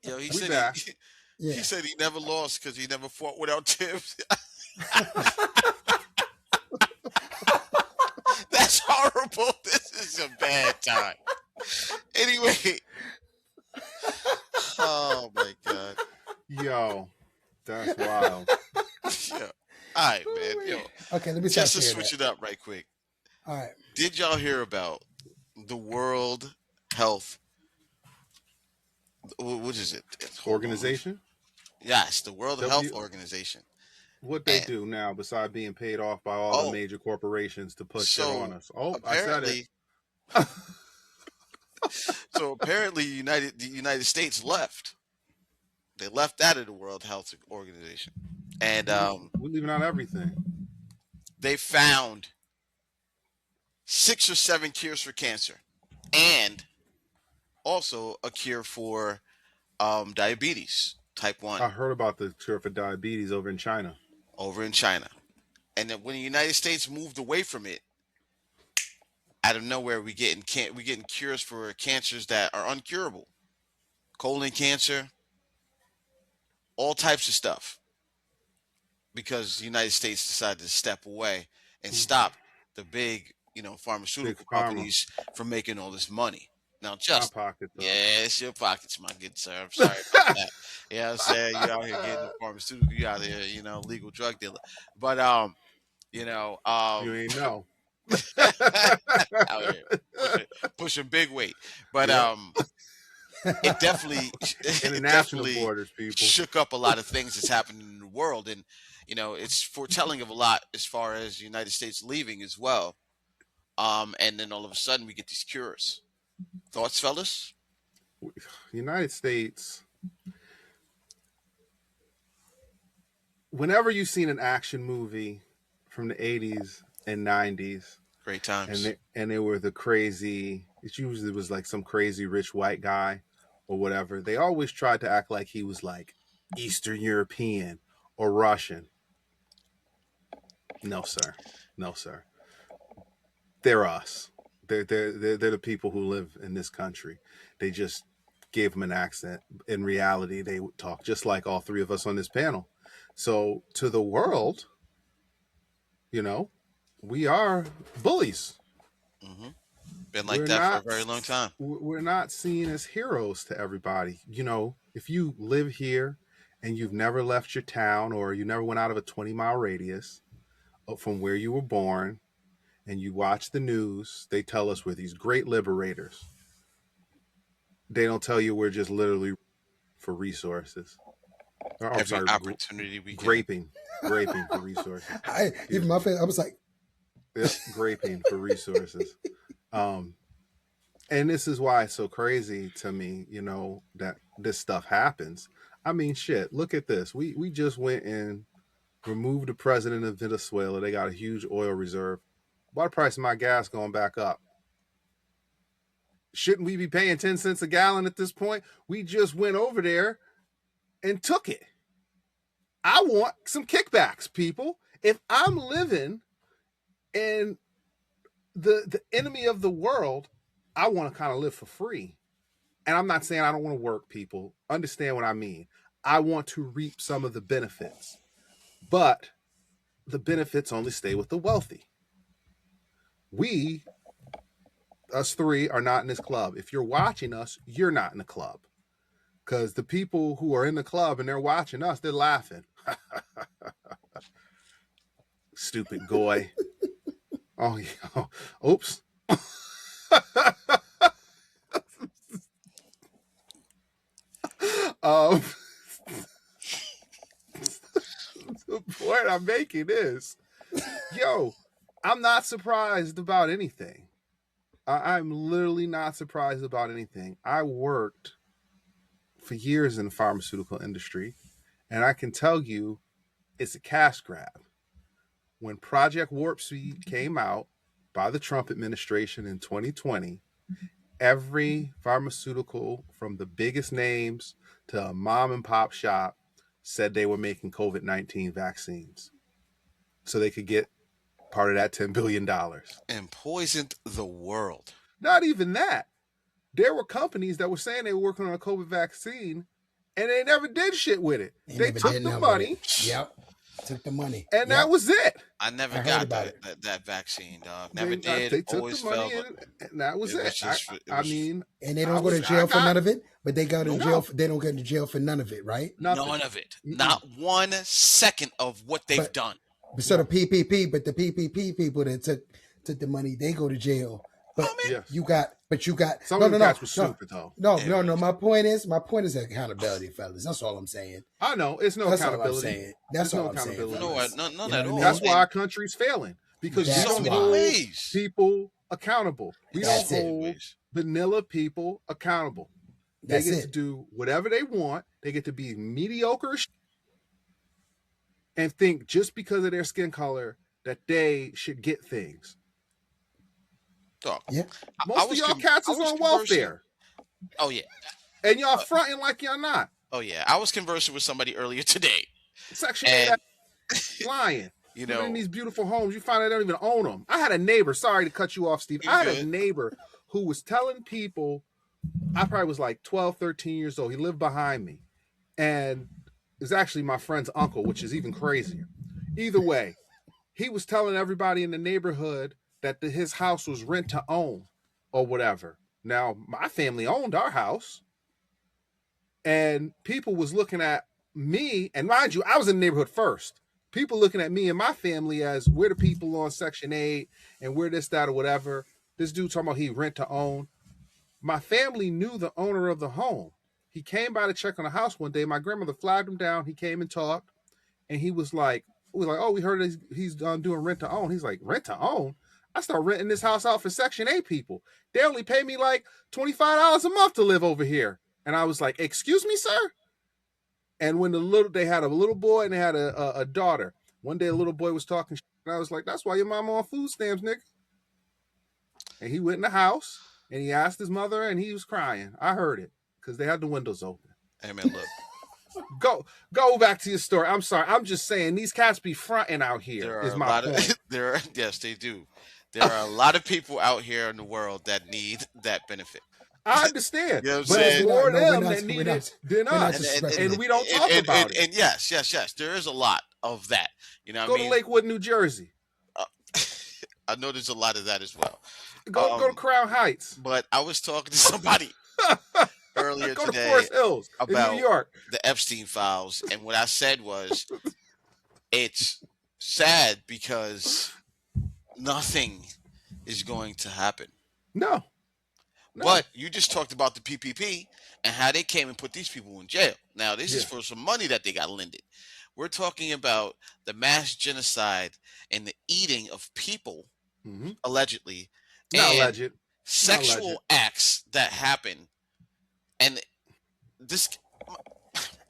Yo, he We said back. he Yeah. said he never lost because he never fought without tips. That's horrible. This is a bad time. Anyway, oh my god. Yo, that's wild. Yeah. All right, man. Yo, Okay, let me start just to sharing switch that. it up right quick. All right. Did y'all hear about the World Health? What is it? Hold on. Organization. Yes, the World Health W. Organization. What they And do now, besides being paid off by all the oh, major corporations to push shit on so us? Oh, I said it. apparently, the United States left. They left out of the World Health Organization, and We're leaving out everything. they found 6 or 7 cures for cancer, and also a cure for diabetes type I 1 heard about the cure for diabetes over in China. over in China. And then when the United States moved away from it, out of nowhere we getting cures for cancers that are uncurable, colon cancer, all types of stuff, because the United States decided to step away and stop the big, Big pharmaceutical pharma. companies from making all this money. Now, My just pocket though. yeah, it's your pockets, my good sir. I'm sorry about that. Yeah, I'm saying you out here getting the pharmaceutical, you out here, legal drug dealer. But You ain't know. out here pushing big weight. But Yep. it definitely it International definitely borders, people. shook up a lot of things that's happening in the world, and it's foretelling of a lot as far as the United States leaving as well. And then all of a sudden we get these cures. Thoughts, fellas? United States. Whenever you've seen an action movie from the 80s and 90s, Great and times. they were the crazy, it usually was like some crazy rich white guy or whatever. They always tried to act like he was like Eastern European or Russian. No, sir. No, sir. They're us. They're the people who live in this country. They just gave them an accent. In reality, they would talk just like all three of us on this panel. So to the world, you know, we are bullies. hmm Been like We're that for a not very long time. we're not seen as heroes to everybody. You know, if you live here and you've never left your town or you never went out of a 20-mile radius from where you were born and you watch the news, they tell us we're these great liberators. They don't tell you we're just literally for resources. Or, I'm Every sorry, opportunity we get. graping for resources. Even my face, I was like, Yep, graping for resources. Um, and this is why it's so crazy to me, that this stuff happens. I mean, shit. Look at this. We just went and removed the president of Venezuela. They got a huge oil reserve. Why the price of my gas going back up? Shouldn't we be paying 10 cents a gallon at this point? We just went over there and took it. I want some kickbacks, people. If I'm living in the enemy of the world, I want to kind of live for free. And I'm not saying I don't want to work, people. Understand what I mean. I want to reap some of the benefits. But the benefits only stay with the wealthy. We, us three, are not in this club. If you're watching us, you're not in the club. Because the people who are in the club and they're watching us, they're laughing. Stupid goy. Oh, yeah. Oops. um, the point I'm making is, yo, I'm not surprised about anything. I'm literally not surprised about anything. I worked for years in the pharmaceutical industry, and I can tell you it's a cash grab. When Project Warp Speed came out by the Trump administration in 2020, every pharmaceutical from the biggest names to a mom and pop shop said they were making COVID-19 vaccines so they could get part of that $10 billion. And poisoned the world. Not even that. There were companies that were saying they were working on a COVID vaccine and they never did shit with it. They They never took did the nothing with money, it. Yep. Took the money. and that Yep. was it. I never I heard got about it. that vaccine, dog. Never did. They took the Always money, felt like and that was it was it. just. It I was mean, And they I don't go to was I jail for got none of it, but they go to no, jail. They don't get to jail for none of it, right? nothing. none of it. Mm-mm. Not 1 second of what they've But done. so the No. PPP, but the PPP people that took the money, they go to jail. But Oh man, Yes. you got Some no of no them no cats were stupid though. no. My point is accountability, fellas. That's all I'm saying. I know it's no That's all I'm accountability. saying. That's There's all no I'm saying, accountability. no, fellas. none You know at what I all. mean? That's why And our country's failing because we That's so don't many why. hold ways. people accountable. We don't That's it. hold vanilla people accountable. They That's get to it. do whatever they want. They get to be mediocre and think just because of their skin color that they should get things. Dog. Yeah. Most of y'all cats is on welfare, Oh yeah. and y'all fronting like y'all not. Oh yeah. I was conversing with somebody earlier today, Section 8 and lying. you Living in know, these beautiful homes, you find they don't even own them. I had a neighbor, sorry to cut you off, Steve. You're I had a good. neighbor who was telling people, I probably was like 12, 13 years old. He lived behind me. And it was actually my friend's uncle, which is even crazier. Either way, he was telling everybody in the neighborhood that his house was rent to own or whatever. Now, my family owned our house, and people was looking at me, and mind you, I was in the neighborhood first. People looking at me and my family as we're the people on Section 8 and we're this, that, or whatever. This dude talking about he rent to own. My family knew the owner of the home. He came by to check on the house one day. My grandmother flagged him down. He came and talked, and he was like, oh, we heard he's doing rent to own. He's like, rent to own? I start renting this house out for Section 8 people. They only pay me like $25 a month to live over here. And I was like, excuse me, sir? And when they had a little boy and they had a daughter. One day a little boy was talking shit, and I was like, that's why your mama on food stamps, nigga. And he went in the house and he asked his mother and he was crying. I heard it because they had the windows open. hey man, look, Go back to your story. I'm sorry. I'm just saying these cats be fronting out here. there are Is a my lot point. of yes, they do. There are a lot of people out here in the world that need that benefit. I understand, You know what I'm but saying? it's more No, them that need it than us, disrespecting and we don't talk about it. And yes, there is a lot of that. You know what Go I to mean? Lakewood, New Jersey. I know there's a lot of that as well. Go to Crown Heights. But I was talking to somebody earlier Go to today Forest Hills in about New York. the Epstein files, and what I said was, it's sad because nothing is going to happen. No. But you just talked about the PPP and how they came and put these people in jail. Now, this is Yeah. for some money that they got lended. We're talking about the mass genocide and the eating of people, allegedly, Not and alleged. sexual acts that happen. And this,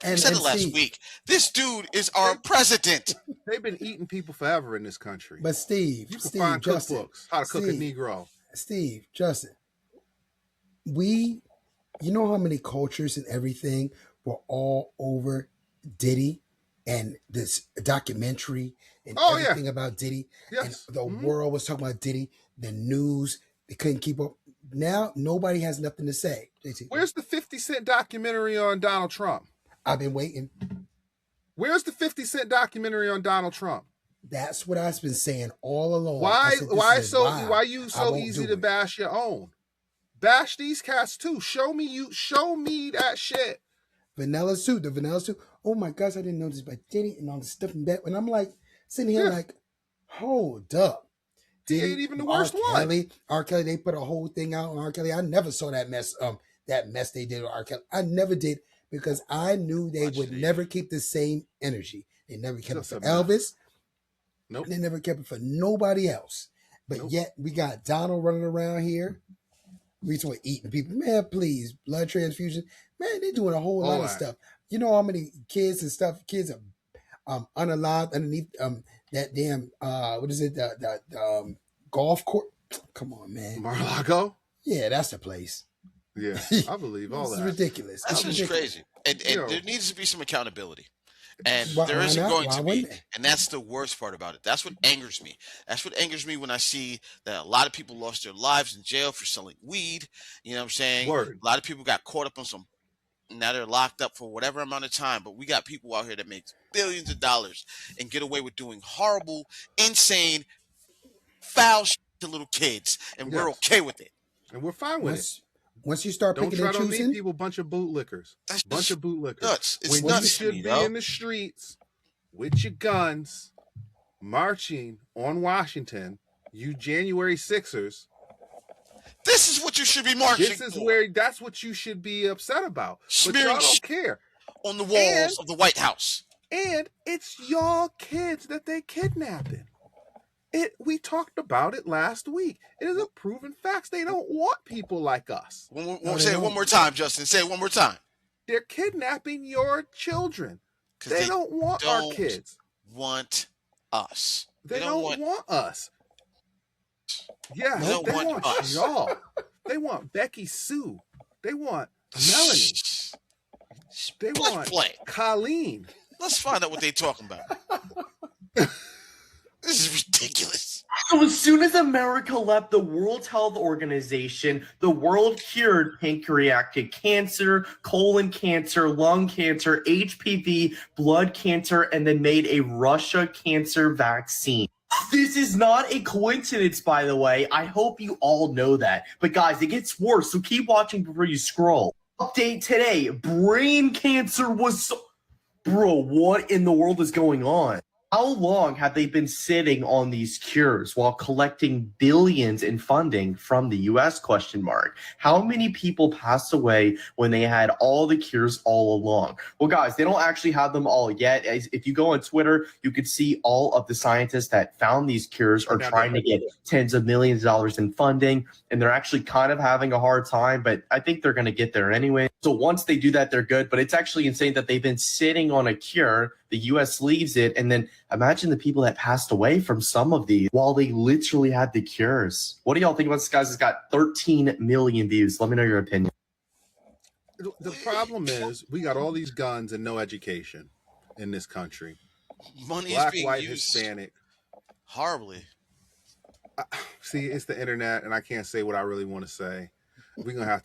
I said it last week. This dude is our president. They've been eating people forever in this country. But Steve, You can find Justin, cookbooks how to cook a Steve, Negro. Steve, Justin, you know how many cultures and everything were all over Diddy and this documentary and everything about Diddy. Yes. And the world was talking about Diddy, the news, they couldn't keep up. Now nobody has nothing to say. Where's the 50 Cent documentary on Donald Trump? I've been waiting. Where's the 50 Cent documentary on Donald Trump? That's what I've been saying all along. Why Why you so easy to bash your own? Bash these cats too. Show me that shit. The vanilla suit. Oh my gosh, I didn't know this about Diddy and all this stuff in bed. And I'm like sitting here like, hold up. He ain't even the worst one. R. Kelly, they put a whole thing out on R. Kelly. I never saw that mess they did with R. Kelly. I never did because I knew they would never keep the same energy. They never kept it for Elvis. Nope. They never kept it for nobody else. But yet we got Donald running around here. We talking eating people. Man, please. Blood transfusion. Man, they doing a whole lot of stuff. You know how many kids are unalive underneath that damn what is it? The golf court. Come on, man. Mar-a-Lago? Yeah, that's the place. Yeah, I believe all that. It's ridiculous. That's just crazy. And there needs to be some accountability. And there isn't going to be. And that's the worst part about it. That's what angers me. That's what angers me when I see that a lot of people lost their lives in jail for selling weed. You know what I'm saying? Word. A lot of people got caught up on some Now they're locked up for whatever amount of time. But we got people out here that make billions of dollars and get away with doing horrible, insane, foul shit to little kids, and we're Yes, okay with it. and we're fine with it. Once you start Don't picking and tread on me, choosing, people. Bunch of bootlickers. That's Bunch just of bootlickers. nuts. It's When Once you you- nuts to me, should be though. in the streets with your guns, marching on Washington, you January 6ers. This is what you should be marching This is for. where that's what you should be upset about. But Smearing y'all don't shit care. on the walls And- of the White House. And it's y'all kids that they kidnapping. We talked about it last week. It is a proven fact. They don't want people like us. Say it one more time, Justin. Say it one more time. They're kidnapping your children. 'Cause They don't want our don't kids. Want us. They don't want us. Yeah, They they don't want want us. y'all. They want Becky Sue. They want Melanie. They want play. Colleen. Let's find out what they're talking about. This is ridiculous. So as soon as America left the World Health Organization, the world cured pancreatic cancer, colon cancer, lung cancer, HPV, blood cancer, and then made a Russia cancer vaccine. This is not a coincidence, by the way. I hope you all know that. But guys, it gets worse, so keep watching before you scroll. Update today, brain cancer was... Bro, what in the world is going on? How long have they been sitting on these cures while collecting billions in funding from the US ? How many people passed away when they had all the cures all along? Well, guys, they don't actually have them all yet. If you go on Twitter, you could see all of the scientists that found these cures are trying to get tens of millions of dollars in funding, and they're actually kind of having a hard time, but I think they're going to get there anyway. So once they do that, they're good, but it's actually insane that they've been sitting on a cure. The US leaves it, and then imagine the people that passed away from some of these while they literally had the cures. What do y'all think about this, guys? It's got 13 million views. Let me know your opinion. The problem is we got all these guns and no education in this country. Money Black, is being white, used Hispanic. horribly. See, it's the internet, and I can't say what I really want to say. We're gonna have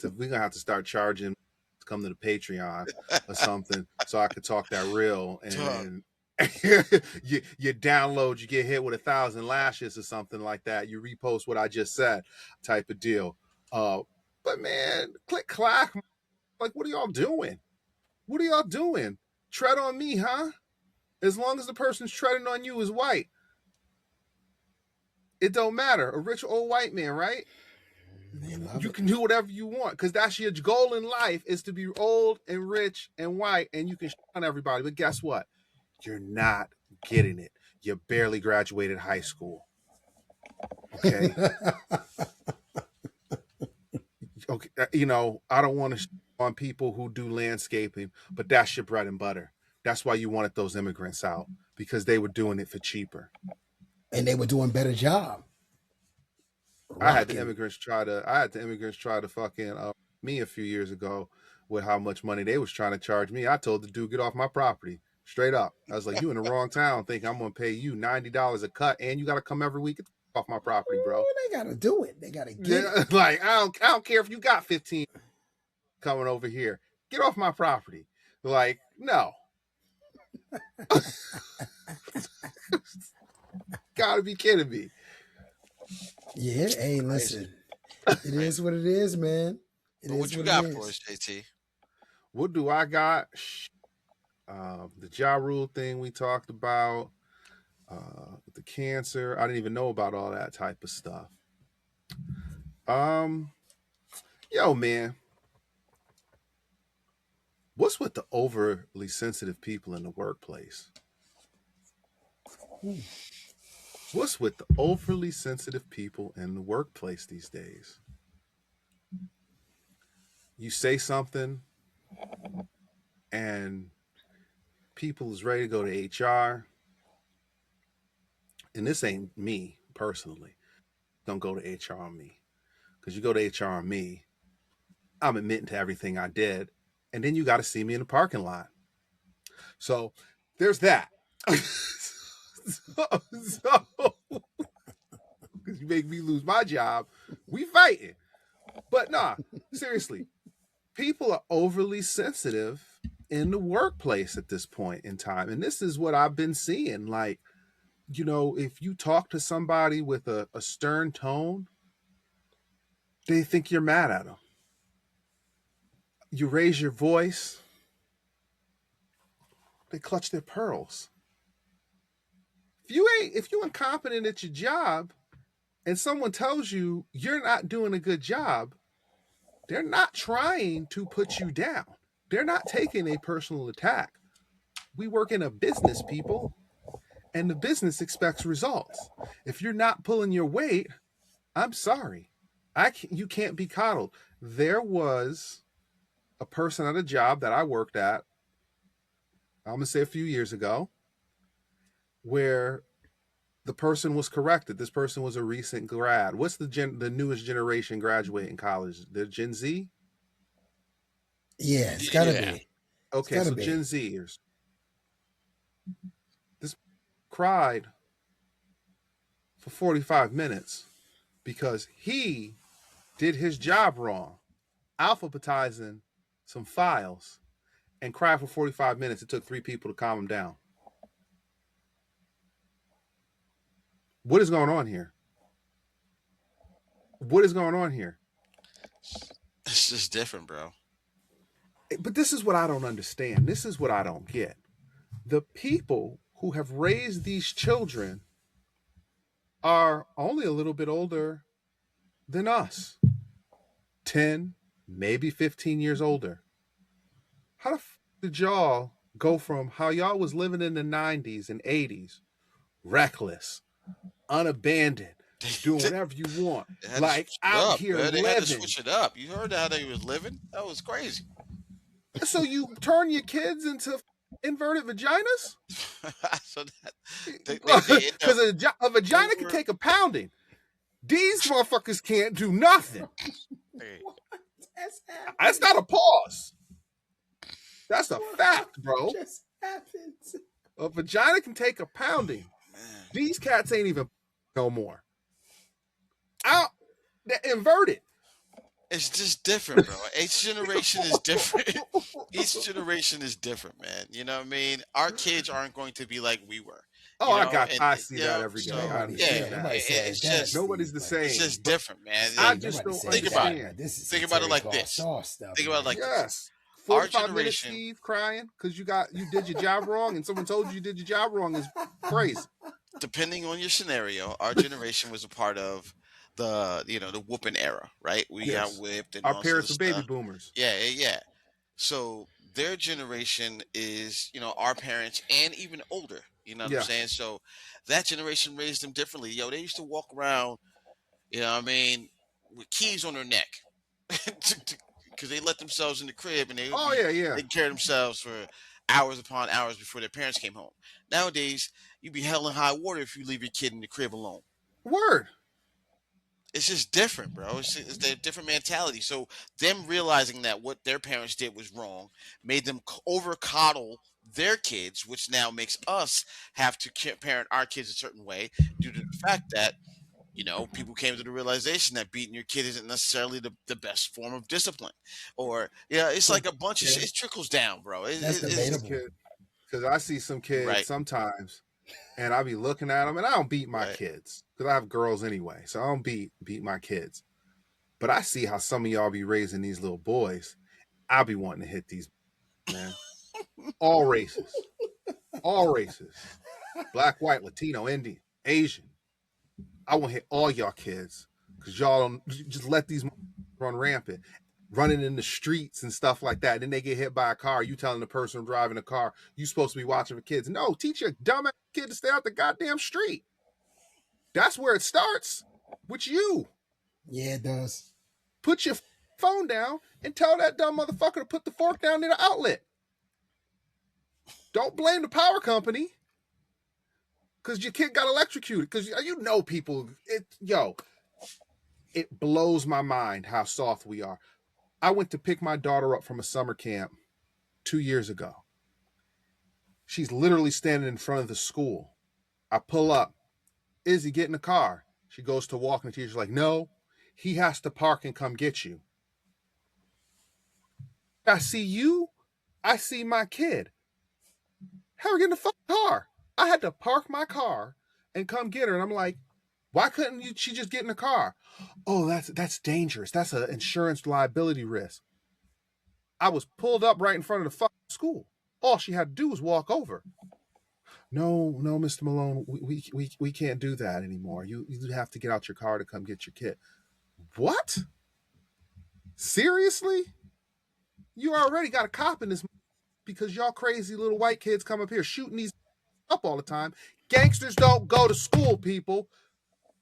to start charging to come to the Patreon or something so I could talk that real. And you download, you get hit with 1,000 lashes or something like that. You repost what I just said, type of deal. But man, click clack. Like, what are y'all doing? What are y'all doing? Tread on me, huh? As long as the person's treading on you is white, it don't matter. A rich old white man, right? You can do whatever you want because that's your goal in life, is to be old and rich and white, and you can shit on everybody. But guess what? You're not getting it. You barely graduated high school. Okay. Okay. I don't want to on people who do landscaping, but that's your bread and butter. That's why you wanted those immigrants out, because they were doing it for cheaper. And they were doing a better job. I had the immigrants try to fucking me a few years ago with how much money they was trying to charge me. I told the dude, get off my property. Straight up. I was like, you in the wrong town thinking I'm gonna pay you $90 a cut and you gotta come every week. Get the fuck off my property, bro. They gotta do it. They gotta get it. Like, I don't care if you got 15 coming over here. Get off my property. Like, no. Gotta be kidding me. Yeah, hey, listen. It is what it is, man. What you got for us, JT? What do I got? The Ja Rule thing we talked about, the cancer. I didn't even know about all that type of stuff. Yo, man, what's with the overly sensitive people in the workplace? What's with the overly sensitive people in the workplace these days? You say something and people is ready to go to HR. And this ain't me personally. Don't go to HR on me. Because you go to HR on me, I'm admitting to everything I did. And then you got to see me in the parking lot. So there's that. So because you make me lose my job, we fighting. But nah, seriously, people are overly sensitive in the workplace at this point in time. And this is what I've been seeing. Like, if you talk to somebody with a stern tone, they think you're mad at them. You raise your voice, they clutch their pearls. If you incompetent at your job and someone tells you you're not doing a good job, they're not trying to put you down. They're not taking a personal attack. We work in a business, people, and the business expects results. If you're not pulling your weight, I'm sorry. You can't be coddled. There was a person at a job that I worked at, I'm going to say a few years ago, where the person was corrected. This person was a recent grad. What's the newest generation graduating college? The Gen Z? Yeah, it's gotta Yeah. be. Okay, so Gen Zers. This cried for 45 minutes because he did his job wrong, alphabetizing some files, and cried for 45 minutes. It took 3 people to calm him down. What is going on here? What is going on here? It's just different, bro. But this is what I don't understand. This is what I don't get. The people who have raised these children are only a little bit older than us. 10, maybe 15 years older. How the did y'all go from how y'all was living in the 90s and 80s, reckless, unabandoned, doing whatever you want, like out here living? They had to switch it up. You heard how they was living? That was crazy. So you turn your kids into inverted vaginas? So that, because a vagina can take a pounding. These motherfuckers can't do nothing. That's not a pause. That's a fact, bro. Just happens. A vagina can take a pounding. Man. These cats ain't even no more. They're inverted. It's just different, bro. Each generation is different. Each generation is different, man. You know what I mean? Our kids aren't going to be like we were. Oh, I see that every day. It's just nobody's the same. It's just different, man. I just don't think about it. Think about it like this. Think about it like this. 45 minutes, Steve, crying because you did your job wrong and someone told you did your job wrong is crazy. Depending on your scenario, our generation was a part of the whooping era, right? We got whipped, and our parents were baby boomers. Yeah. So their generation is, our parents and even older. You know what I'm saying? So that generation raised them differently. Yo, they used to walk around, with keys on their neck, because they let themselves in the crib and they take care of themselves for hours upon hours before their parents came home. Nowadays, you be hell in high water if you leave your kid in the crib alone. Word. It's just different, bro. It's a different mentality. So them realizing that what their parents did was wrong made them over coddle their kids, which now makes us have to parent our kids a certain way due to the fact that, people came to the realization that beating your kid isn't necessarily the best form of discipline. Or, it's like a bunch of shit. It trickles down, bro. That's debatable. Because I see some kids sometimes, and I be looking at them, and I don't beat my kids because I have girls anyway, so I don't beat my kids. But I see how some of y'all be raising these little boys. I be wanting to hit these, man. All races, black, white, Latino, Indian, Asian. I want to hit all y'all kids because y'all don't just let these run rampant, running in the streets and stuff like that. And then they get hit by a car. You telling the person driving the car, you supposed to be watching for kids. No, teach your dumb kid to stay out the goddamn street. That's where it starts with you. Yeah, it does. Put your phone down and tell that dumb motherfucker to put the fork down near the outlet. Don't blame the power company because your kid got electrocuted. Because people, it blows my mind how soft we are. I went to pick my daughter up from a summer camp 2 years ago. She's literally standing in front of the school. I pull up. Izzy, get in the car. She goes to walk, and the teacher's like, no, he has to park and come get you. I see you. I see my kid. Have her get in the fucking car. I had to park my car and come get her. And I'm like, why couldn't she just get in the car? Oh, that's dangerous. That's an insurance liability risk. I was pulled up right in front of the fucking school. All she had to do was walk over. No, Mr. Malone, we can't do that anymore. You have to get out your car to come get your kid. What? Seriously? You already got a cop in this because y'all crazy little white kids come up here shooting these up all the time. Gangsters don't go to school, people.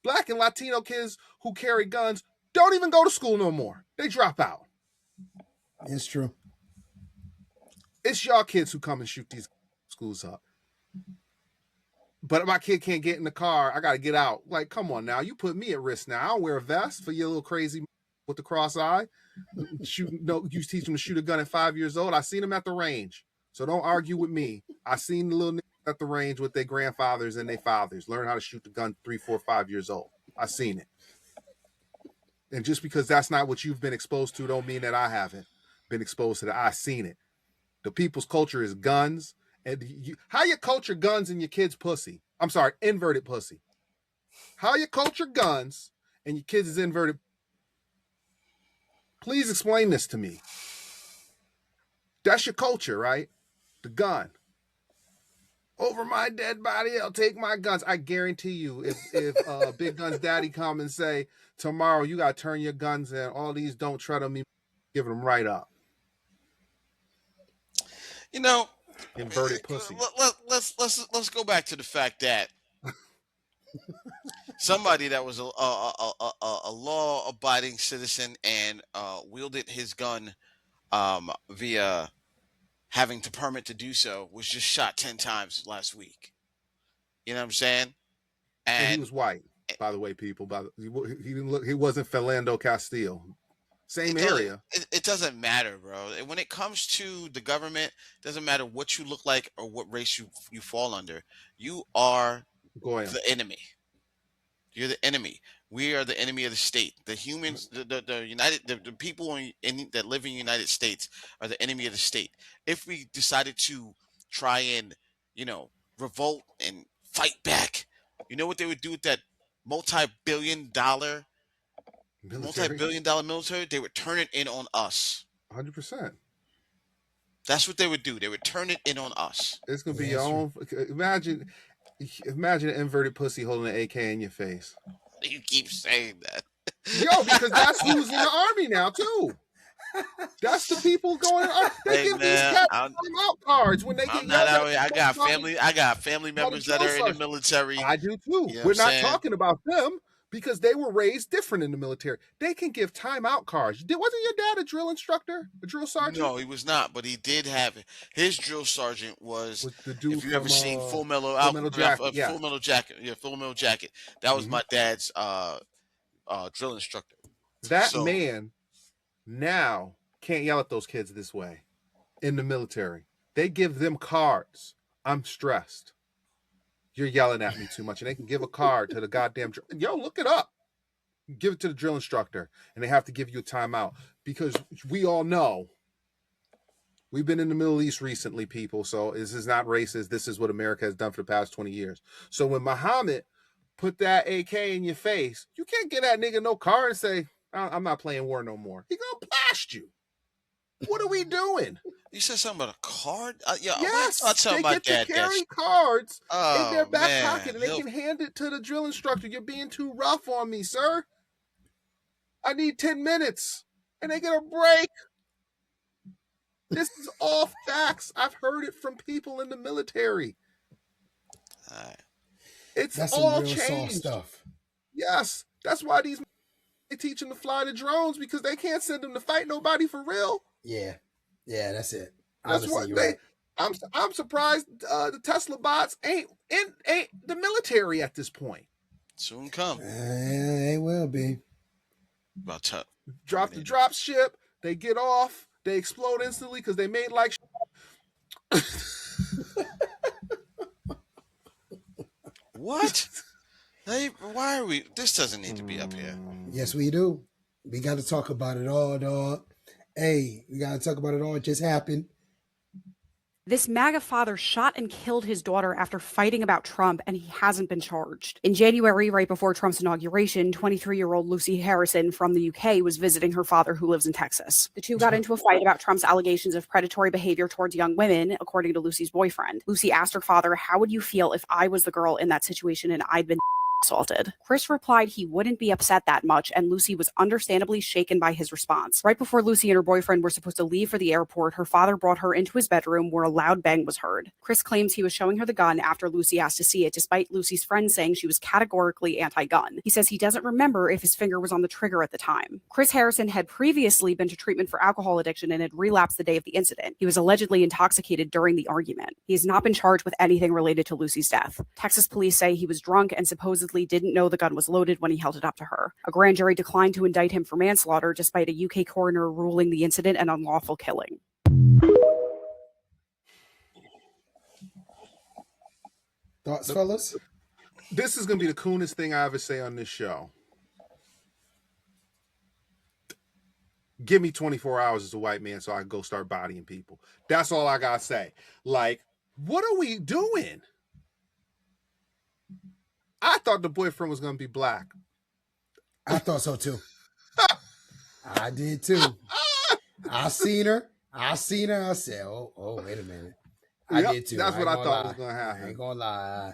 Black and Latino kids who carry guns don't even go to school no more. They drop out. It's true. It's y'all kids who come and shoot these schools up. But my kid can't get in the car. I got to get out. Like, come on now. You put me at risk now. I don't wear a vest for your little crazy with the cross eye. You teach them to shoot a gun at 5 years old. I seen them at the range. So don't argue with me. I seen the little niggas at the range with their grandfathers and their fathers learn how to shoot the gun 3, 4, 5 years old. I seen it. And just because that's not what you've been exposed to don't mean that I haven't been exposed to that. I seen it. The people's culture is guns. And how you culture guns in your kid's pussy? I'm sorry, inverted pussy. How you culture guns and your kids is inverted? Please explain this to me. That's your culture, right? The gun. Over my dead body, I'll take my guns. I guarantee you, if Big Guns Daddy come and say, tomorrow you got to turn your guns in, all these don't tread on me, give them right up. You know, inverted pussy. Let's go back to the fact that somebody that was a law-abiding citizen and wielded his gun via having the permit to do so was just shot 10 times last week. You know what I'm saying? And he was white, by the way, people. He didn't look. He wasn't Philando Castile. Same area. It doesn't matter, bro. When it comes to the government, it doesn't matter what you look like or what race you fall under. You are the enemy. You're the enemy. We are the enemy of the state. The humans, the people that live in the United States are the enemy of the state. If we decided to try and, revolt and fight back, you know what they would do with that multi-billion dollar military? They would turn it in on us. 100%. That's what they would do. They would turn it in on us. It's gonna be your own. Imagine an inverted pussy holding an AK in your face. You keep saying that. Yo, because that's who's in the army now too. That's the people going. They give these cats out cards when they get. I got family members that are in the military. I do too. We're not talking about them because they were raised different in the military. They can give timeout cards. Wasn't your dad a drill instructor, a drill sergeant? No, he was not, but he did have it. His drill sergeant was the dude. If you ever seen Full Metal Jacket, Full Metal Jacket. That was my dad's drill instructor. That man now can't yell at those kids this way in the military. They give them cards. I'm stressed. You're yelling at me too much. And they can give a card to the goddamn look it up. Give it to the drill instructor. And they have to give you a timeout. Because we all know we've been in the Middle East recently, people. So this is not racist. This is what America has done for the past 20 years. So when Muhammad put that AK in your face, you can't get that nigga no card and say, I'm not playing war no more. He gonna blast you. What are we doing? You said something about a card? Yes, they get to carry cards in their back pocket, and they can hand it to the drill instructor. You're being too rough on me, sir. I need 10 minutes, and they get a break. This is all facts. I've heard it from people in the military. That's all changed stuff. Yes, that's why they teach them to fly the drones because they can't send them to fight nobody for real. Yeah, that's it. That's what I'm surprised the Tesla bots ain't the military at this point. Soon come. They will be. About to drop the drop ship. They get off. They explode instantly because they made like. What? Why are we? This doesn't need to be up here. Yes, we do. We got to talk about it all, dog. Hey, we gotta talk about it all. It just happened. This MAGA father shot and killed his daughter after fighting about Trump, and he hasn't been charged. In January, right before Trump's inauguration, 23-year-old Lucy Harrison from the UK was visiting her father, who lives in Texas. The two got into a fight about Trump's allegations of predatory behavior towards young women, according to Lucy's boyfriend. Lucy asked her father, "How would you feel if I was the girl in that situation and I'd been assaulted?" Chris replied he wouldn't be upset that much, and Lucy was understandably shaken by his response. Right before Lucy and her boyfriend were supposed to leave for the airport, her father brought her into his bedroom where a loud bang was heard. Chris claims he was showing her the gun after Lucy asked to see it, despite Lucy's friend saying she was categorically anti-gun. He says he doesn't remember if his finger was on the trigger at the time. Chris Harrison had previously been to treatment for alcohol addiction and had relapsed the day of the incident. He was allegedly intoxicated during the argument. He has not been charged with anything related to Lucy's death. Texas police say he was drunk and supposedly didn't know the gun was loaded when he held it up to her. A grand jury declined to indict him for manslaughter, despite a UK coroner ruling the incident an unlawful killing. Thoughts, fellas? This is going to be the coolest thing I ever say on this show. Give me 24 hours as a white man so I can go start bodying people. That's all I got to say. Like, what are we doing? I thought the boyfriend was going to be black. I thought so too. I did too. I seen her. I said, oh, wait a minute. I did too. That's what I thought was going to happen. I ain't gonna lie.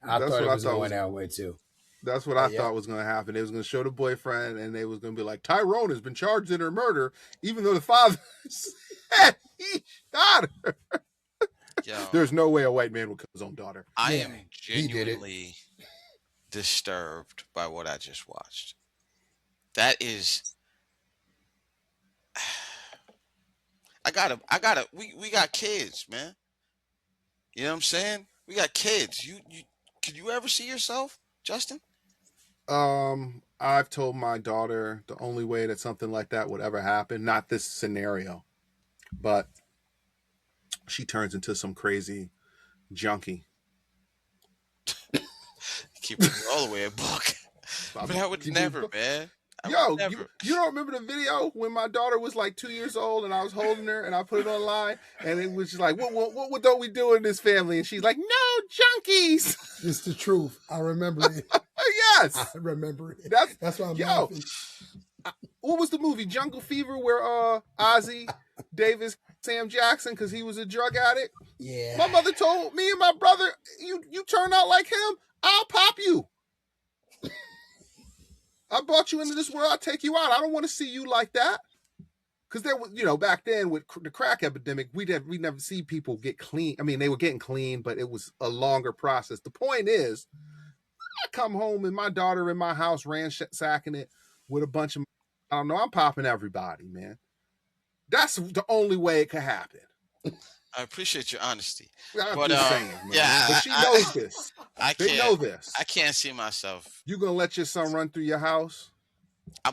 I thought it was going that way too. That's what I thought was going to happen. They was going to show the boyfriend, and they was going to be like, Tyrone has been charged in her murder, even though the father said he shot her. Yo, There's no way a white man would kill his own daughter. I am genuinely disturbed by what I just watched. That is, we got kids, man. You know what I'm saying? We got kids. Could you ever see yourself, Justin? I've told my daughter the only way that something like that would ever happen, not this scenario, but she turns into some crazy junkie. Keep it all the way a buck. But I would never, man. You don't remember the video when my daughter was like 2 years old and I was holding her and I put it online and it was just like, what don't we do in this family? And she's like, no junkies. It's the truth. I remember it. Yes. I remember it. That's why I'm laughing. What was the movie Jungle Fever where Ozzy Davis, Sam Jackson, because he was a drug addict? Yeah. My mother told me and my brother, you turn out like him, I'll pop you. I brought you into this world. I'll take you out. I don't want to see you like that. Because there was, back then with the crack epidemic, we never see people get clean. I mean, they were getting clean, but it was a longer process. The point is, I come home and my daughter in my house ransacking it with a bunch of, I don't know, I'm popping everybody, man. That's the only way it could happen. I appreciate your honesty. I'm just saying, man. Yeah, but she knows this. They know this. I can't see myself. You gonna let your son run through your house?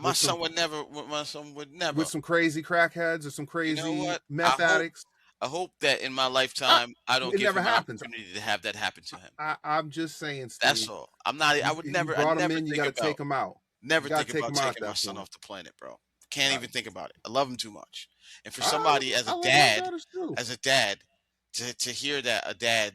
My son would never. With some crazy crackheads or some crazy meth addicts. I hope that in my lifetime I don't give him an opportunity to have that happen to him. I'm just saying, Steve. That's all. I'm not. I would never. You brought him in. You got to take him out. Never think about taking my son off the planet, bro. Can't even think about it. I love him too much. And for somebody as a dad, to hear that a dad,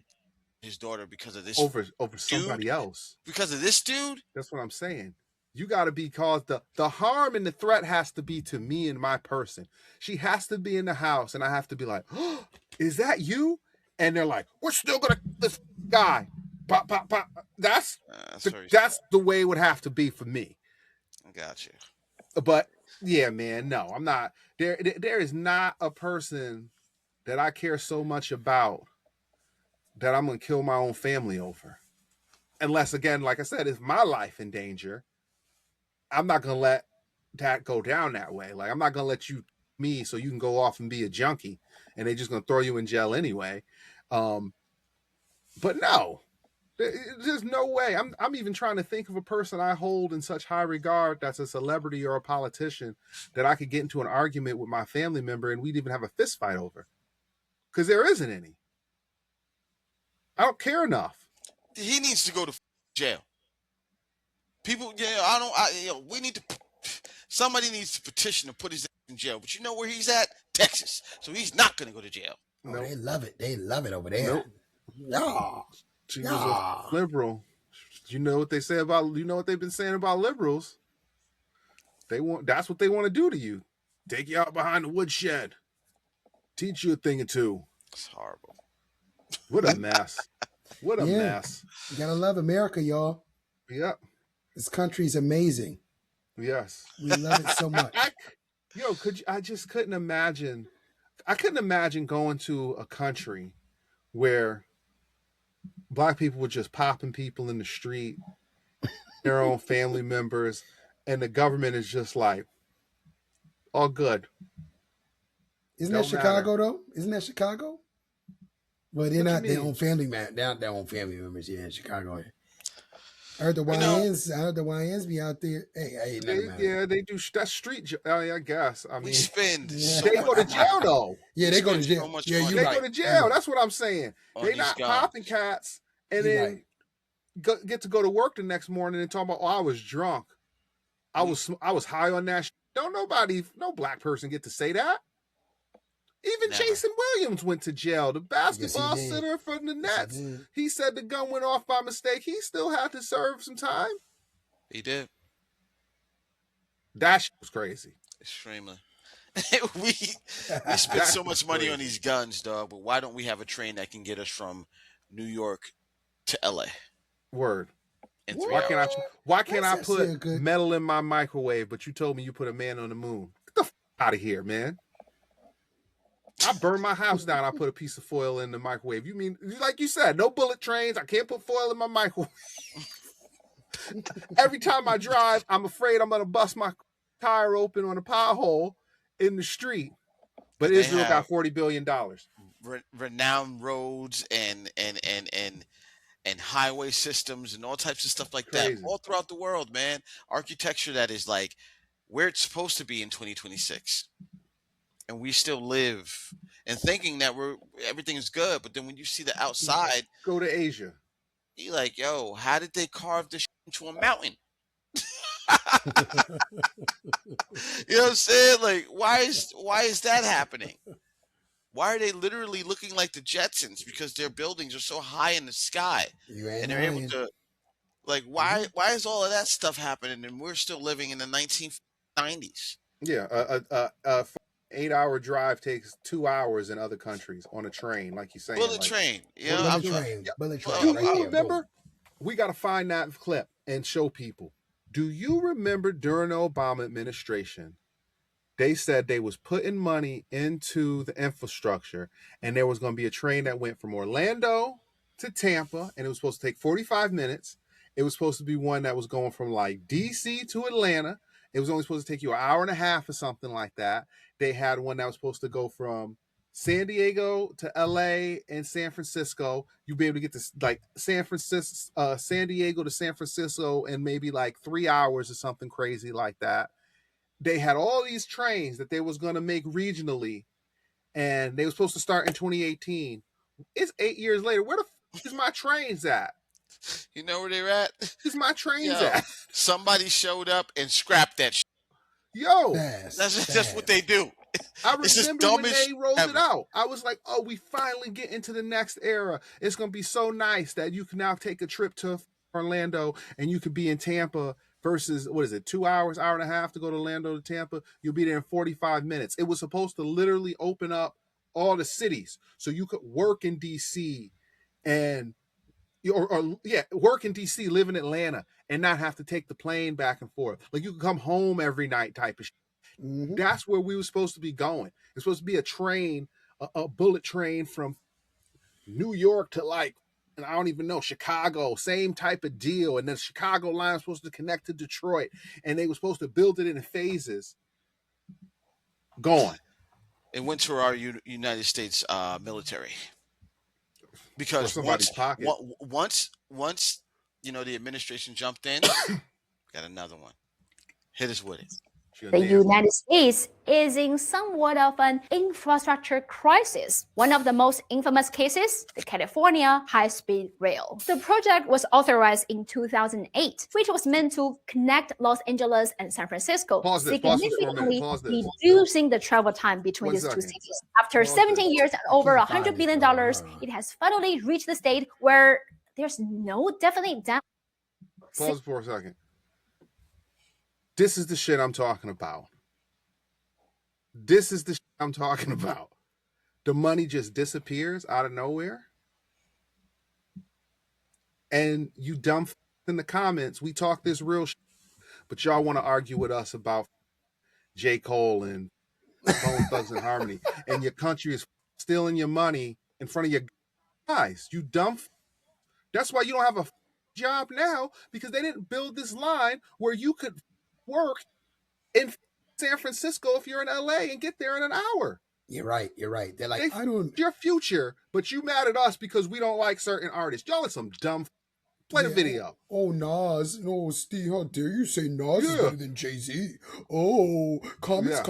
his daughter, because of this over somebody else, because of this dude. That's what I'm saying. You got to be caused the harm and the threat has to be to me and my person. She has to be in the house, and I have to be like, oh, "Is that you?" And they're like, "We're still gonna this guy." Pop, pop, pop. That's the way it would have to be for me. I got you. But yeah, man, no, I'm not. There is not a person that I care so much about that I'm gonna kill my own family over. Unless, again, like I said, if my life in danger, I'm not gonna let that go down that way. Like, I'm not gonna let you me so you can go off and be a junkie, and they're just gonna throw you in jail anyway. But no. There's no way. I'm even trying to think of a person I hold in such high regard that's a celebrity or a politician that I could get into an argument with my family member and we'd even have a fist fight over. Because there isn't any. I don't care enough. He needs to go to jail. People, we need to. Somebody needs to petition to put his ass in jail. But you know where he's at? Texas. So he's not going to go to jail. Oh, Nope. they love it. They love it over there. Nope. Yeah. She was a liberal. You know what they say about? You know what they've been saying about liberals? They want. That's what they want to do to you. Take you out behind the woodshed. Teach you a thing or two. It's horrible. What a mess. What a mess. You gotta love America, y'all. Yep. This country's amazing. Yes. We love it so much. I just couldn't imagine. I couldn't imagine going to a country where black people were just popping people in the street, their own family members, and the government is just like, all good. Isn't that Chicago though? Isn't that Chicago? Well, they're not their own family man. They're not their own family members here in Chicago. I heard the YNs. I heard the YNs be out there. Hey, they do. That's street. I guess. I mean, we spend. They go to jail though. Yeah, they go to jail. They go to jail. That's what I'm saying. They not popping cats and then get to go to work the next morning and talk about, oh, I was drunk. I was high on that. Don't no black person get to say that. Even Never. Jason Williams went to jail. The basketball center from the Nets. He said the gun went off by mistake. He still had to serve some time. He did. That shit was crazy. Extremely. we spend so much money on these guns, dog. But why don't we have a train that can get us from New York to LA? Word. In Why can't I put metal in my microwave? But you told me you put a man on the moon. Get the out of here, man. I burned my house down. I put a piece of foil in the microwave. You mean, like you said, no bullet trains. I can't put foil in my microwave. Every time I drive, I'm afraid I'm going to bust my tire open on a pothole in the street. But Israel got $40 billion. Renowned roads and highway systems and all types of stuff like that all throughout the world, man. Architecture that is like where it's supposed to be in 2026. And we still live and thinking that everything is good, but then when you see the outside, go to Asia. You're like, yo, how did they carve this into a mountain? You know what I'm saying? Like, why is that happening? Why are they literally looking like the Jetsons? Because their buildings are so high in the sky, and they're able to. Like, why is all of that stuff happening, and we're still living in the 1990s? Yeah, 8-hour drive takes 2 hours in other countries on a train, like you're saying. Bullet train. Bullet train. Do you remember? We got to find that clip and show people. Do you remember during the Obama administration, they said they was putting money into the infrastructure and there was going to be a train that went from Orlando to Tampa and it was supposed to take 45 minutes. It was supposed to be one that was going from like DC to Atlanta. It was only supposed to take you an hour and a half or something like that. They had one that was supposed to go from San Diego to LA and San Francisco. You'd be able to get to like San Diego to San Francisco in maybe like 3 hours or something crazy like that. They had all these trains that they was going to make regionally, and they were supposed to start in 2018. It's 8 years later. Where the f is my trains at? You know where they're at? Is my trains at? Somebody showed up and scrapped that shit. Yo, that's what they do. I remember when they rolled it out. I was like, oh, we finally get into the next era. It's going to be so nice that you can now take a trip to Orlando and you could be in Tampa versus, what is it, 2 hours, hour and a half to go to Orlando to Tampa. You'll be there in 45 minutes. It was supposed to literally open up all the cities so you could work in DC and work in DC, live in Atlanta, and not have to take the plane back and forth. Like you could come home every night type of shit. Mm-hmm. That's where we were supposed to be going. It's supposed to be a train, a bullet train from New York to like, and I don't even know, Chicago, same type of deal. And then the Chicago line was supposed to connect to Detroit, and they were supposed to build it in phases. Gone. It went to our United States military. Because once the administration jumped in, got another one. Hit us with it. The United States is in somewhat of an infrastructure crisis. One of the most infamous cases, the California high-speed rail. The project was authorized in 2008, which was meant to connect Los Angeles and San Francisco, significantly reducing the travel time between these two cities. After 17 years and over $100 billion, it has finally reached the state where there's no definite down. Pause for a second. This is the shit I'm talking about. This is the shit I'm talking about. The money just disappears out of nowhere. And you dumb in the comments, we talk this real shit, but y'all want to argue with us about J. Cole and Bone Thugs and Harmony. And your country is stealing your money in front of your guys. You dumb. That's why you don't have a job now, because they didn't build this line where you could work in San Francisco if you're in LA and get there in an hour. You're right. They're like, I don't. Your future, but you mad at us because we don't like certain artists. Y'all are some dumb. Play the video. Oh, Nas. No, Steve, how dare you say Nas is better than Jay-Z? Oh, comments.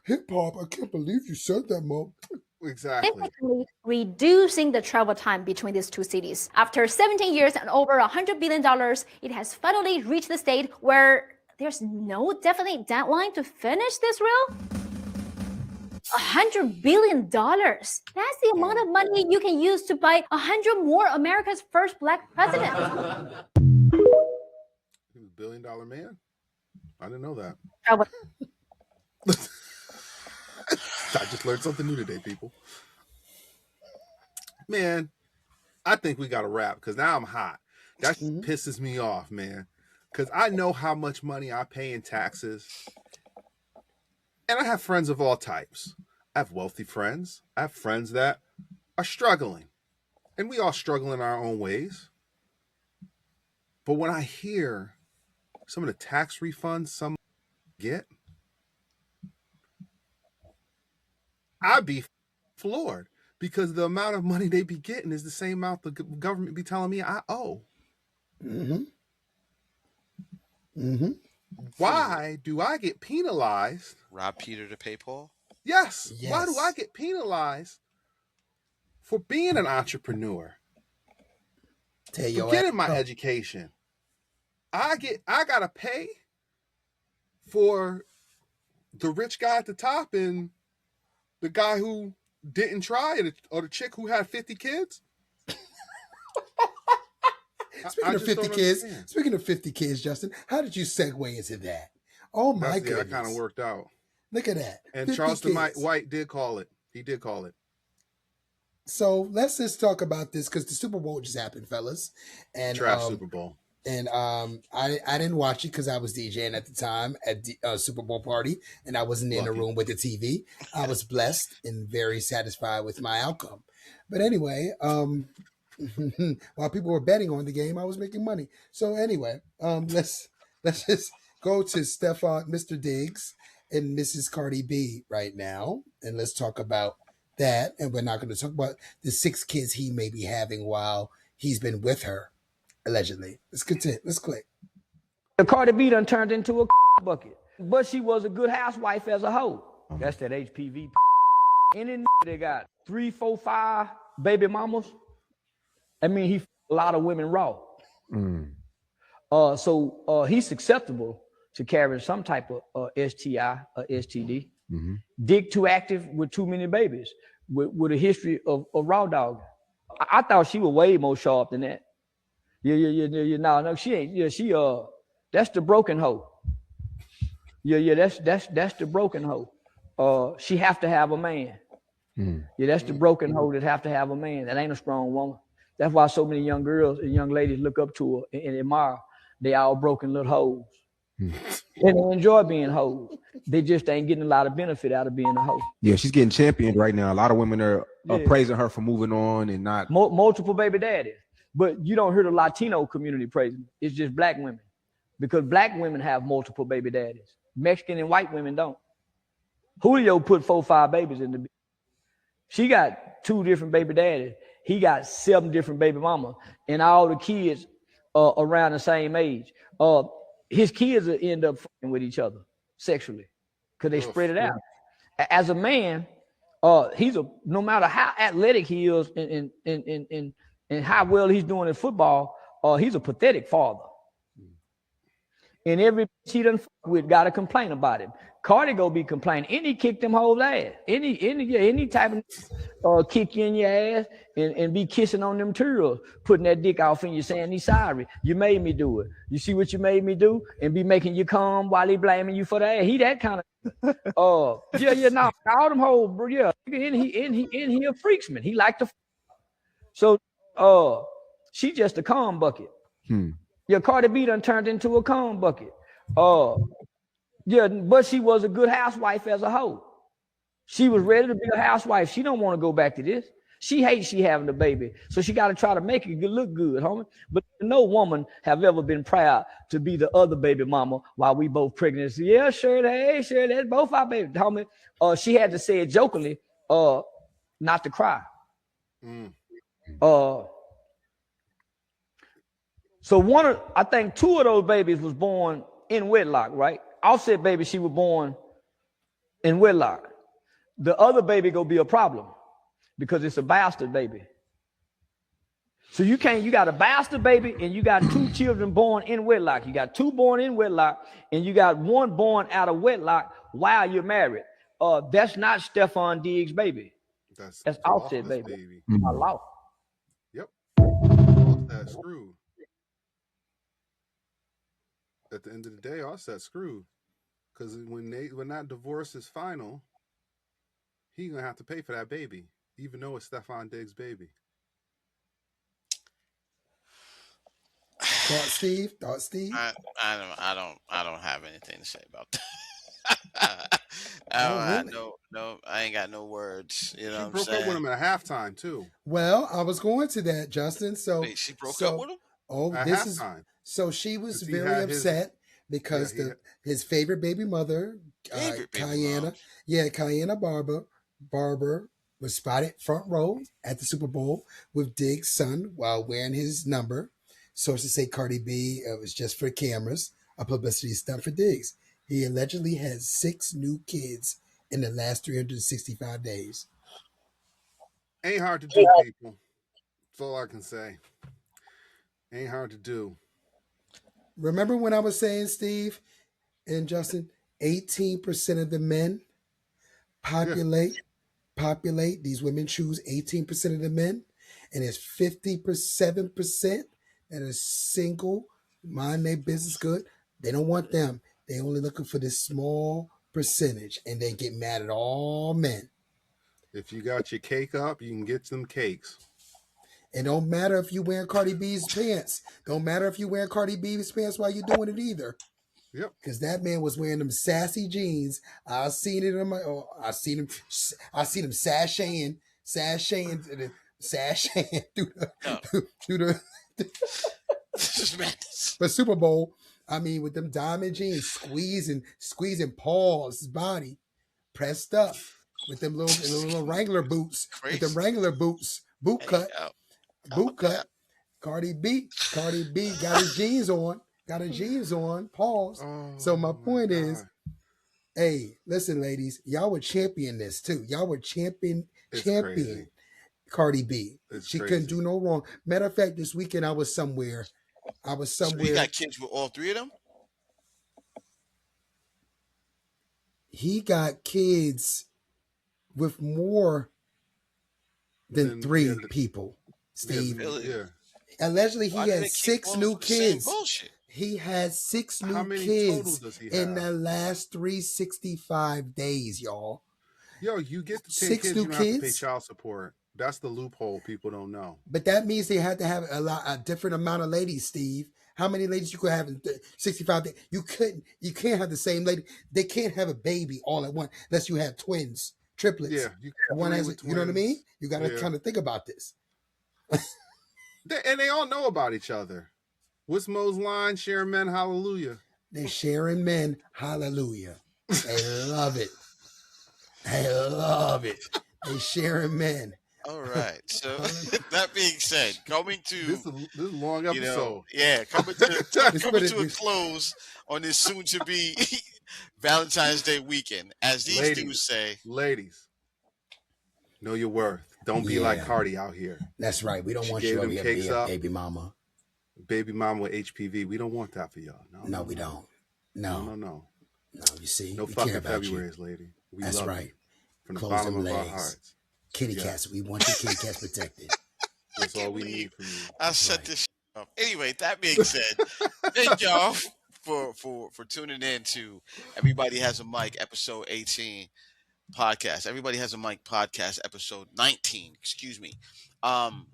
Hip-hop, I can't believe you said that, Mom. Exactly. Reducing the travel time between these two cities. After 17 years and over $100 billion, it has finally reached the state where there's no definite deadline to finish this rail. $100 billion. That's the amount of money you can use to buy 100 more America's first Black president. He was $1 billion man? I didn't know that. I just learned something new today, people. Man, I think we got to wrap because now I'm hot. That pisses me off, man. Because I know how much money I pay in taxes. And I have friends of all types. I have wealthy friends. I have friends that are struggling. And we all struggle in our own ways. But when I hear some of the tax refunds some get, I'd be floored because the amount of money they be getting is the same amount the government be telling me I owe. Why do I get penalized? Rob Peter to pay Paul? Yes. Why do I get penalized for being an entrepreneur? For getting my education. I gotta pay for the rich guy at the top and the guy who didn't try it, or the chick who had 50 kids. Speaking of 50 kids, Justin, how did you segue into that? Oh my goodness. That kind of worked out. Look at that. And Charleston White did call it. He did call it. So let's just talk about this because the Super Bowl just happened, fellas. And trash Super Bowl. And I didn't watch it because I was DJing at the time at the Super Bowl party, and I wasn't in the room with the TV. I was blessed and very satisfied with my outcome. But anyway, while people were betting on the game, I was making money. So anyway, let's just go to Mr. Diggs and Mrs. Cardi B right now, and let's talk about that. And we're not going to talk about the 6 kids he may be having while he's been with her. Allegedly. Let's continue. Let's click. The Cardi B done turned into a bucket. But she was a good housewife as a hoe. That's that HPV. And then they got 3, 4, 5 baby mamas. I mean, he a lot of women raw. So he's susceptible to carrying some type of STI or STD. Dick too active with too many babies with a history of raw dog. I thought she was way more sharp than that. No, she ain't. Yeah, she that's the broken hoe. That's the broken hoe. She have to have a man. Yeah, that's the broken hoe that have to have a man. That ain't a strong woman. That's why so many young girls and young ladies look up to her and admire. They all broken little hoes. And they enjoy being hoes. They just ain't getting a lot of benefit out of being a hoe. Yeah, she's getting championed right now. A lot of women are praising her for moving on and not multiple baby daddies. But you don't hear the Latino community praising it. It's just black women. Because black women have multiple baby daddies. Mexican and white women don't. Julio put 4, 5 babies in the. She got 2 different baby daddies. He got 7 different baby mamas. And all the kids around the same age. His kids will end up fucking with each other. sexually because they Oof. spread it out. As a man, he's no matter how athletic he is and how well he's doing in football, he's a pathetic father. And every bitch he done fuck with got to complain about him. Cardi go be complaining. Any kick them whole ass. Any type of kick you in your ass and be kissing on them turtles, putting that dick off in you saying he's sorry. You made me do it. You see what you made me do? And be making you come while he blaming you for that. He that kind of all them hoes, bro. Yeah. And he a freaksman. He like to so she just a calm bucket. Yeah, Cardi B done turned into a calm bucket. Yeah, but she was a good housewife as a hoe. She was ready to be a housewife. She don't want to go back to this. She hates she having a baby. So she got to try to make it look good, homie. But no woman have ever been proud to be the other baby mama while we both pregnant. So, yeah, sure, that's both our babies, homie. She had to say it jokingly, not to cry. So I think 2 of those babies was born in wedlock, right? Offset baby, she was born in wedlock. The other baby gonna be a problem because it's a bastard baby. So you got a bastard baby and you got 2 children born in wedlock. You got 2 born in wedlock and you got 1 born out of wedlock while you're married. That's not Stephon Diggs' baby. That's Offset baby. My law. Yep. Offset screwed. At the end of the day, Offset screwed. Because when that divorce is final, he's gonna have to pay for that baby, even though it's Stephon Diggs' baby. Thought Steve? I don't have anything to say about that. I ain't got no words. You know what I'm saying? She broke up with him at halftime too. Well, I was going to that, Justin. So wait, she broke up with him? Oh, at this halftime. is so she was very upset because his favorite baby mother, Kiana Barber was spotted front row at the Super Bowl with Diggs' son while wearing his number. Sources say Cardi B was just for cameras, a publicity stunt for Diggs. He allegedly has 6 new kids in the last 365 days. Ain't hard to do, people. That's all I can say. Ain't hard to do. Remember when I was saying, Steve and Justin, 18% of the men populate, these women choose 18% of the men, and it's 57% that are single, mind their business good. They don't want them. They only looking for this small percentage, and they get mad at all men. If you got your cake up, you can get some cakes. It don't matter if you wearing Cardi B's pants. Don't matter if you wearing Cardi B's pants while you're doing it either. Yep. Because that man was wearing them sassy jeans. I seen it in my. I seen him sashaying through the. This is madness. But Super Bowl, I mean, with them diamond jeans, squeezing Paul's body, pressed up with them little Wrangler boots, boot cut. Cardi B got his jeans on, pause. So my point is, hey, listen, ladies, y'all would champion this too. Y'all would champion Cardi B. She couldn't do no wrong. Matter of fact, this weekend I was somewhere. So he got kids with all 3 of them? He got kids with more than 3 people, Steve. Allegedly, he had 6 new kids. He had 6 new kids in the last 365 days, y'all. Yo, you get to take 6 new kids, you have to pay child support. That's the loophole people don't know. But that means they had to have a different amount of ladies, Steve. How many ladies you could have in 65 days? You can't have the same lady. They can't have a baby all at once unless you have twins, triplets. Yeah, one has, you know what I mean? You got to kind of think about this. And they all know about each other. What's Mo's line? Sharing men, hallelujah. They're sharing men, hallelujah. They love it. They sharing men. All right. So that being said, coming to this is a long episode. Coming to a close on this soon to be Valentine's Day weekend, as these Ladies. dudes say. Ladies, know your worth. Don't be like Cardi out here. That's right. We don't She want gave you over them here cakes being up. baby mama. Baby mama with HPV. We don't want that for y'all. No, we don't. No. No, you see, no we care fucking about Februaries, lady. We That's love right. you from the Close bottom them of our legs. hearts. Kitty cats. We want your kitty cats protected. That's all we need from you. I set this up. Anyway, that being said, thank y'all for tuning in to Everybody Has a Mic, episode 18 podcast. Everybody Has a Mic podcast, episode 19. Excuse me.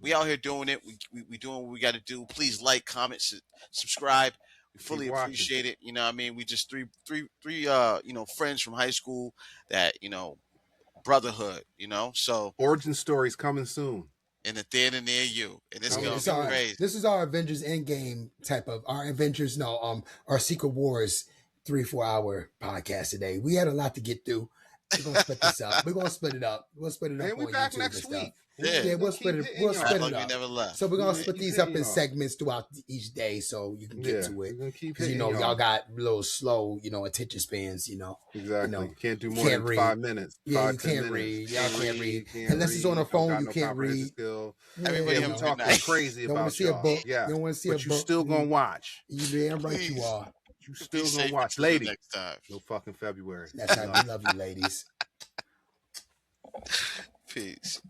We out here doing it. We doing what we got to do. Please like, comment, subscribe. We fully appreciate it. You know what I mean? We just three friends from high school that, brotherhood, so origin stories coming soon in the theater near you, and it's gonna be crazy. This is our Avengers Endgame type of our Secret Wars 3-4 hour podcast today. We had a lot to get through. We're gonna split this up. We're gonna split it up. We'll split it up. And we're back next week. Yeah, we'll split it. We'll split it up. Never left. So we're gonna split these up in segments throughout each day, so you can get to it. Because y'all got a little slow, attention spans. Exactly. You can't do more than 5 minutes. Yeah, you can't read. Y'all can't read unless it's on a phone. You can't read. Everybody have talking crazy about. Don't want to see a book. Yeah, you don't want to see a book. But you still gonna watch. You damn right you are. You still gonna watch, lady. Next time. No fucking February. That's how we love you, ladies. Peace.